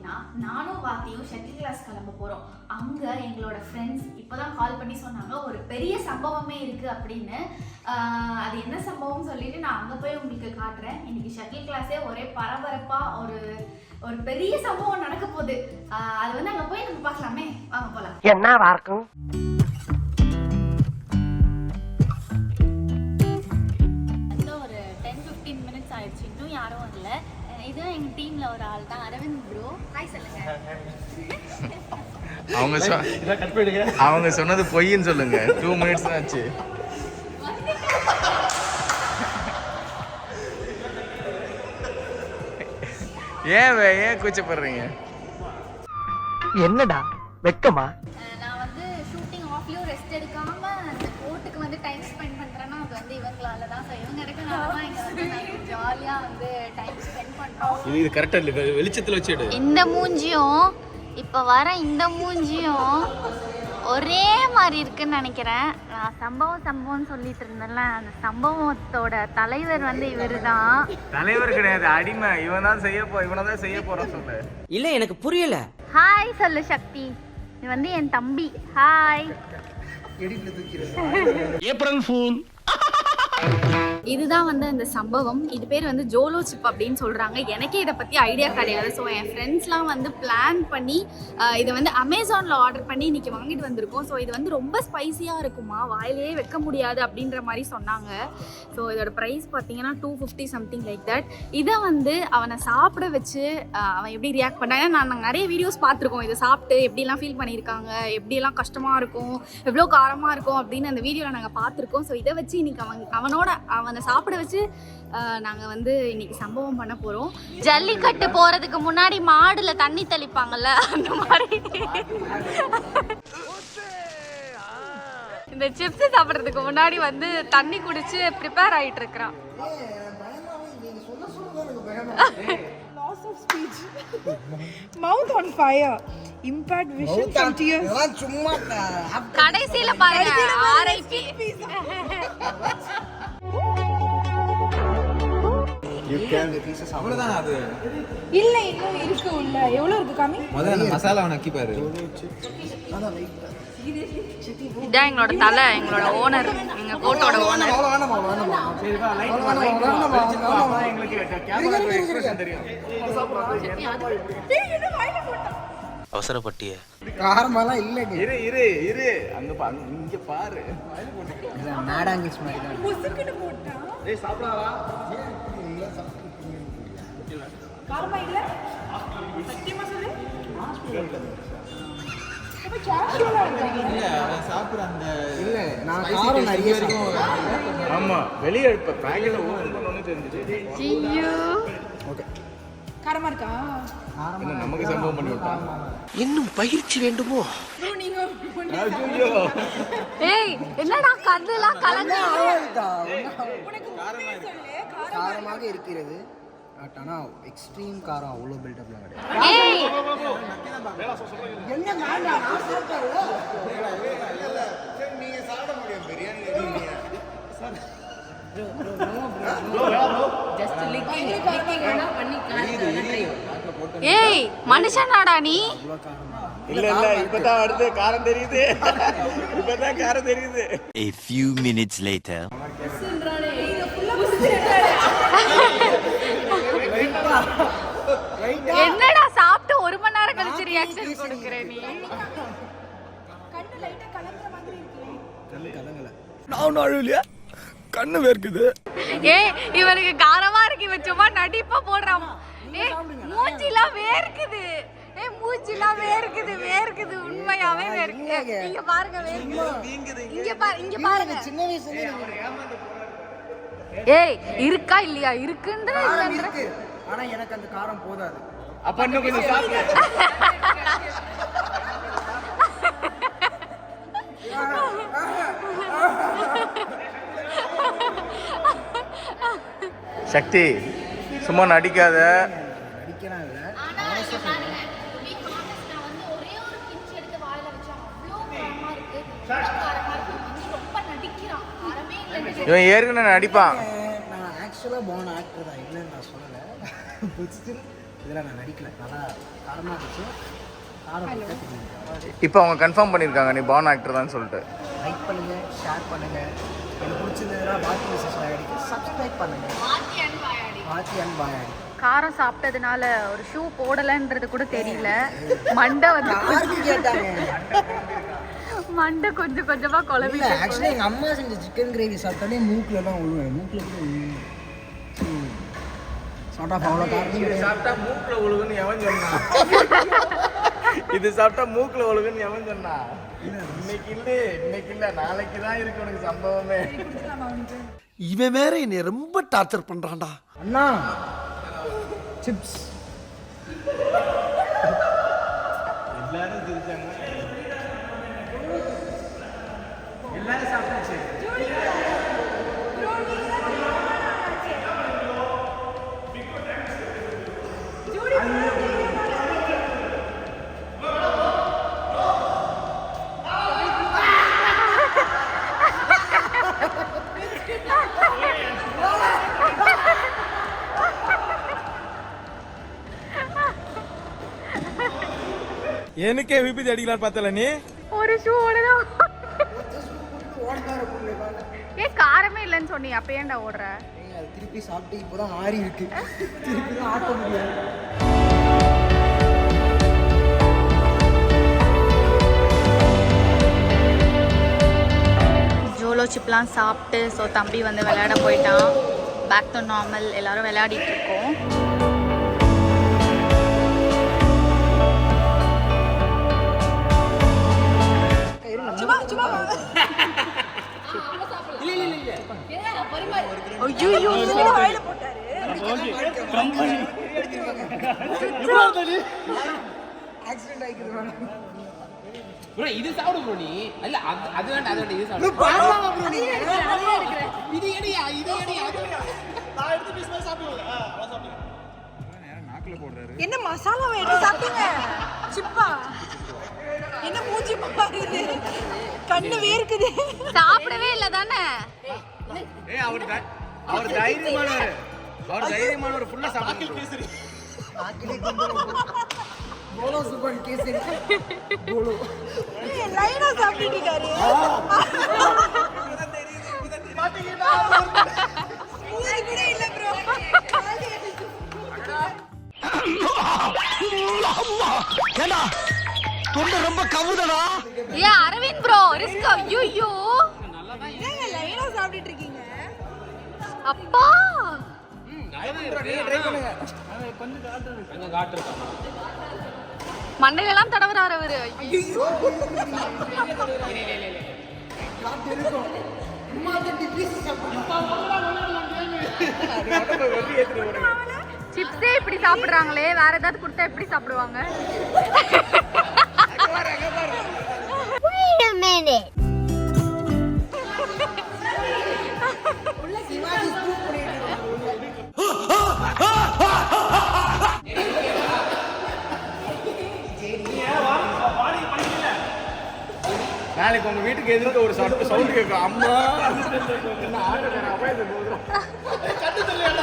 அப்படின்னா நானும் வாத்தியும் shuttle class கிளம்ப போகிறோம். அங்கே எங்களோட ஃப்ரெண்ட்ஸ் இப்போ தான் கால் பண்ணி சொன்னாங்க ஒரு பெரிய சம்பவமே இருக்குது அப்படின்னு. அது என்ன சம்பவம் சொல்லிட்டு நான் அங்கே போய் உங்களுக்கு காட்டுறேன். இன்னைக்கு ஷட்டில் கிளாஸே ஒரே பரபரப்பாக ஒரு பெரிய சம்பவம் நடக்க போகுது. அது வந்து அங்கே போய் நம்ம பார்க்கலாமே, வாங்க போகலாம். என்னவா இருக்கும்? ஒரு 10-15 மினிட்ஸ் ஆயிடுச்சு, இன்னும் யாரும் வரல. இதுதான் எங்கள் டீமில் ஒரு ஆள் தான், அரவிந்த் ப்ரோ. ஹாய் சொல்லுங்க. அவங்க சொன்னது பொய்ன்னு சொல்லுங்க. 2 மினிட்ஸ் தான் ஆச்சு. ஏன் கூச்சப்படுறீங்க? என்னடா வெக்கமா? நான் வந்து ஷூட்டிங் ஆஃப்லயும் ரெஸ்ட் எடுக்காம அந்த கோர்ட்டுக்கு வந்து டைம் ஸ்பெண்ட் பண்றேன்னா அது வந்து இவங்களால தான். ஸோ இவங்க இருக்கனால தான் இங்க வந்து நாங்கள் ஜாலியா வந்து டைம் ஸ்பெண்ட் பண்றோம். இது கரெக்டா இல்ல, வெளிச்சத்துல வச்சு எடு. இந்த மூஞ்சியும் இப்ப வர இந்த மூஞ்சியும் ஒரே மாதிரி இருக்குன்னு நினைக்கிறேன். நான் சம்பவம் சொல்லிட்டு இருந்தேன்ல, அந்த சம்பவத்தோட தலைவர் வந்து இவரு தான். தலைவர் கிடையாது, அடிமை. இவனை தான் செய்ய போறான் சொல்லு. இல்ல எனக்கு புரியல. ஹாய் சொல்லு சக்தி. இது வந்து என் தம்பி. ஹாய். April fool. இதுதான் வந்து அந்த சம்பவம். இது பேர் வந்து ஜோலோ சிப் அப்படின்னு சொல்கிறாங்க. எனக்கே இதை பற்றி ஐடியா கிடையாது. ஸோ என் ஃப்ரெண்ட்ஸ்லாம் வந்து பிளான் பண்ணி இதை வந்து அமேசானில் ஆர்டர் பண்ணி இன்றைக்கி வாங்கிட்டு வந்திருக்கோம். ஸோ இது வந்து ரொம்ப ஸ்பைஸியாக இருக்குமா, வாயிலே வைக்க முடியாது அப்படின்ற மாதிரி சொன்னாங்க. ஸோ இதோட ப்ரைஸ் பார்த்தீங்கன்னா 250 சம்திங் லைக் தட். இதை வந்து அவனை சாப்பிட வச்சு அவன் எப்படி ரியாக்ட் பண்ணாங்க. நாங்கள் நிறைய வீடியோஸ் பார்த்துருக்கோம். இதை சாப்பிட்டு எப்படிலாம் ஃபீல் பண்ணியிருக்காங்க, எப்படியெல்லாம் கஷ்டமாக இருக்கும், எவ்வளோ காரமாக இருக்கும் அப்படின்னு அந்த வீடியோவில் நாங்கள் பார்த்துருக்கோம். ஸோ இதை வச்சு இன்றைக்கி அவனை சாப்பிட வச்சு நாங்க வந்து இன்னைக்கு சம்பவம் பண்ண போறோம். ஜல்லிக்கட்டு போறதுக்கு முன்னாடி மாடுல தண்ணி தெளிப்பாங்கல்ல, அந்த மாதிரி இந்த சிப்ஸ் சாப்பிட்றதுக்கு முன்னாடி வந்து தண்ணி குடிச்சு ப்ரிப்பேர் ஆயிட்டு இருக்கிறான். Loss of speech. Mouth on fire. Impact vision from tears. கடைசியில பாருங்க RIP. அவ்வளவுதான். அது இல்ல இன்னும் இருக்கு உள்ள. எவ்வளவு இருக்கு காமி? முதல்ல அந்த மசாலாவை நக்கி பாரு. இதான் எங்களோட தலை, எங்களோட ஓனர், எங்க கோட்டோட ஓனர். அவசரப்பட்டிய காரமெல்லாம் இல்லங்க. இரு இங்க பாரு. நாடாங்கிஸ் மாதிரி தான் முசுக்கிட்டு போட்டா. டேய் சாப்பிடாதா? காரமா இல்ல? சத்தியமா சொல்லு. அப்ப கேஷுவலா இருக்காங்க. இல்ல அவன் சாப்பிடுற அந்த இல்ல நான் காரம் நிறைய சாப்பிடுவேன். ஆமா வெளிய இப்ப பேக்கெட்ல ஓபன் பண்ணனும்னு தெரிஞ்சுச்சு. ஐயோ ஓகே. காரமா இருக்கா? என்ன நமக்கு சம்பவம் பண்ணி விட்டான். இன்னும் பயிற்சி வேண்டுமோ? நீங்க ஐயோ ஏய் என்னடா கண்ணெல்லாம் கலங்க. காரமாக இருக்கிறது. ஆனா எக்ஸ்ட்ரீம் காரம் அவ்வளோ பில்டப்லாம் கிடையாது. ஏய் என்ன வேண்டாம் நான் சாப்பிட்டேன். நீங்க சாப்பிட முடியும் பிரியாணி நீங்க ஜஸ்ட் லிக்கிங் வேணா பண்ணி காட்டுறேன். ஏய் மனுஷனாடா நீ? இல்ல இப்பதான் அடுத்து காரம் தெரியுது. இப்பதான் காரம் தெரியுது. A few minutes later. என்னடா சாப்பிட்டு 1 மணி நேரம் கழிச்சு ரியாக்ஷன் கொடுக்குற நீ? கண்ணு லைட்டா கலங்குற மாதிரி இருக்கு. நான் அழுவலையா? கண்ணு வேர்க்குது. ஏய் இவனுக்கு காரமா இருக்கு, இவன் சும்மா நடிப்பா போடுறான். ஏய் மூஞ்சிலாம் வேர்க்குது. ஏய் மூஞ்சிலாம் வேர்க்குது உண்மையாவே வேர்க்குது. இங்க பாருங்க வேர்க்குது. இங்க பாருங்க. சின்ன வயசுல ஏய் இருக்கா இல்லையா? இருக்குன்ற இருக்கு. ஆனா எனக்கு அந்த காரம் போதாது. அப்ப இன்னும் கொஞ்சம் சாப்பிடு. சக்தி சும்மா நடிக்காத. நடிக்கலாம் இல்ல. இவன் ஏற்கனவே நடிப்பான். நான் ஆக்சுவலா போன ஆக்டர் தான், இல்லைன்னு நான் சொல்லல. இதில் நான் நடிக்கல, நல்லா காரமாக இருந்துச்சு. காரம் இருக்கா தெரியும். இப்போ அவங்க கன்ஃபார்ம் பண்ணியிருக்காங்க நீ பான் ஆக்டர் தான் சொல்லிட்டு. லைக் பண்ணுங்கள், ஷேர் பண்ணுங்கள். எனக்கு பிடிச்சதுன்னா பாக்கி மிஸ்ஸஸ் வாயாடிக்கு சப்ஸ்கிரைப் பண்ணுங்கள். பாத்தி அண்ட் பாயாடி. காரம் சாப்பிட்டதுனால ஒரு ஷூ போடலைன்றது கூட தெரியல. மண்டை வந்து கேட்டாங்க. மண்டை கொஞ்சம் கொஞ்சமாக குழம்பி. ஆக்சுவலி எங்கள் அம்மா செஞ்ச சிக்கன் கிரேவி சாப்பிட்டாலே மூக்கில் தான் விழுவேன். மூக்கில் கூட விழுவேன். சாப்பிட்டா அவ்வளோ காரணம் சாப்பிட்டா மூக்கில் ஒழுகுன்னு எவன் சொன்னா? இது சாப்பிட்டா மூக்கில் ஒழுகுன்னு எவன் சொன்னா? இன்னைக்கு இல்லை நாளைக்கு தான் இருக்கு உனக்கு சம்பவமே. இவன் வேற என்னை ரொம்ப டார்ச்சர் பண்றான்டா. அண்ணா சிப்ஸ் எல்லாரும் சிரிச்சாங்க. எல்லாரும் சாப்பிட்டாச்சு. எனக்கே விபத்து அடிக்கலாம் பார்த்தல நீ. ஒரு ஷூ ஓடதான். ஏன் காரமே இல்லைன்னு சொன்னி அப்ப ஏன்டா ஓடுற? அது திருப்பி சாப்பிட்டு இப்போதான் ஆறி இருக்கு. திருப்பி தான் ஆட்ட முடியாது. ஜோலோ சிப்லாம் சாப்பிட்டு ஸோ தம்பி வந்து விளையாட போயிட்டான். Back to normal. எல்லாரும் விளையாடிட்டு இருக்கோம். Accident ஆயிக்குது madam. ப்ரோ இது சாப்பிடு ப்ரோ நீ. இல்ல அது வேண்டாம் அது வேண்டாம் இது சாப்பிடு. இது எடியா இது எடியா நான் எடுத்து பீஸ் மாதிரி சாப்பிடுவேன். சாப்பிடுங்க. நேரா நாக்குல போடுறாரு. என்ன மசாலாவை எடுத்து சாப்பிட்டீங்க? சிப்பா என்ன மூஞ்சி பாருது, கண்ணு வேர்க்குது. சாப்பிடவே இல்லை தானே? ஏய் அவர் தைரியமானவர். அவர் தைரியமானவர் ஃபுல்லா சாப்பிட்டு பேசுறீ. ஆக்கிலே போலோ சூப்பர் கேசரி போலோ லைனா சாப்பிட்டு இருக்காரு. பாத்தீங்களா? இது கூட இல்ல ப்ரோ. ஏண்டா தொண்டை ரொம்ப கவுதடா. ஏ அரவிந்த் ப்ரோ ரிஸ்க். ஐயோ என்னங்க லைனா சாப்பிட்டு இருக்கீங்க? அப்பா கொஞ்சம் காட்டு இருக்கா மண்டையில எல்லாம் தடவுறாரு அவரு. சிப்ஸே இப்படி சாப்பிடுறாங்களே, வேற ஏதாவது கொடுத்தா எப்படி சாப்பிடுவாங்க? Wait a minute. நாளைக்கு உங்க வீட்டுக்கு எதிர்க்க ஒரு சவுண்ட் கேட்கும். அம்மா என்ன ஆட்டோ அபாயத்தை போதும். கட்டு தெரியல.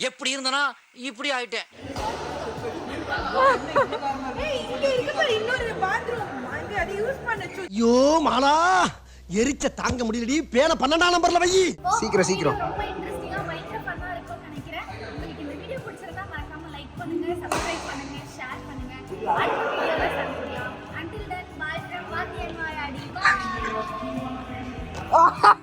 எப்படி இருந்தனா இப்படி ஆயிட்டேன். இங்க இருக்கு பாரு இன்னொரு பாத்ரூம். அங்க அதை யூஸ் பண்ண ஐயோ மாலா எரிச்ச தாங்க முடியலடி. பேன 12ஆம் நம்பர்ல வை. சீக்கிரம் ரொம்ப இன்ட்ரெஸ்டிங்கா பயங்கர ஃபன்னா இருக்கும்னு நினைக்கிறேன். உங்களுக்கு இந்த வீடியோ பிடிச்சிருந்தா மறக்காம லைக் பண்ணுங்க, சப்ஸ்கிரைப் பண்ணுங்க, ஷேர் பண்ணுங்க. அடுத்த வீடியோல சந்திக்கலாம். Until then, bye from Vaati and Vayadi. Bye.